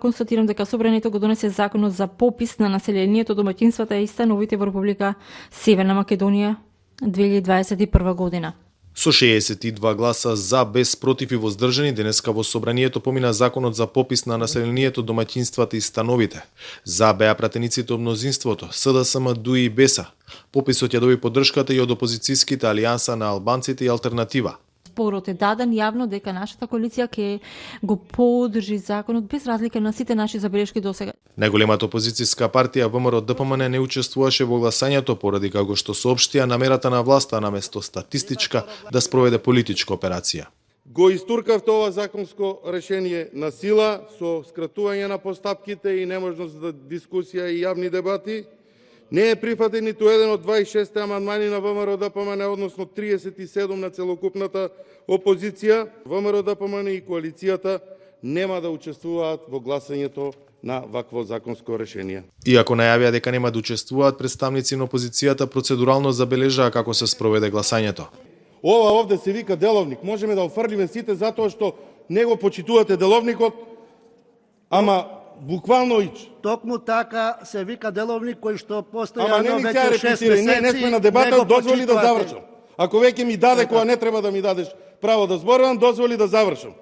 Констатирам дека собранието го донесе законот за попис на населението, домаќинствата и становите во Република Северна Македонија 2021 година. Со 62 гласа за, без против и воздржани, денеска во собранието помина законот за попис на населението, домаќинствата и становите. За беа пратениците од мнозинството, СДСМ, ДУИ и БЕСА. Пописот ја доби поддршката и од опозицијските Алијанса на албанците и Алтернатива. Спорот е даден јавно дека нашата коалиција ќе го поддржи законот без разлика на сите наши забелешки досега. Најголемата опозицијска партија ВМРО ДПМН не учествуваше во гласањето поради како што соопштија намерата на власта наместо статистичка да спроведе политичка операција. Го истуркавте ова законско решение на сила со скратување на постапките и неможност за дискусија и јавни дебати. Не е прифатен ниту еден од 26 амандмани на ВМРО ДПМН, односно 37 на целокупната опозиција. ВМРО ДПМН и коалицијата нема да учествуваат во гласањето на вакво законско решение. Иако најавија дека нема да учествуваат, представници на опозицијата процедурално забележаа како се спроведе гласањето. Ова овде се вика деловник. Можеме да офрлиме сите затоа што не го почитувате деловникот, ама буквално ич. Токму така се вика деловник кој што постои Ама не ми сега репетирај, не сме на дебата, дозволи да завршам. Ако веќе ми даде кога не треба да ми дадеш право да зборувам, дозволи да завршам.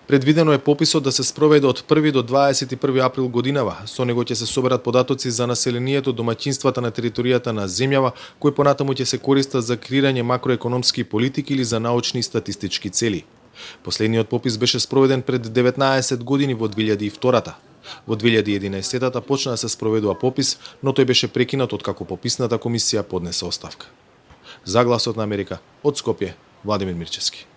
Предвидено е пописот да се спроведе од 1 до 21 април годинава. Со него ќе се соберат податоци за населението, домаќинствата на територијата на земјава, кои понатаму ќе се користат за креирање макроекономски политики или за научни и статистички цели. Последниот попис беше спроведен пред 19 години во 2002-та. Во 2011-та почна да се спроведува попис, но тој беше прекинат откако пописната комисија поднесе оставка. За Гласот на Америка, од Скопје, Владимир Мирчевски.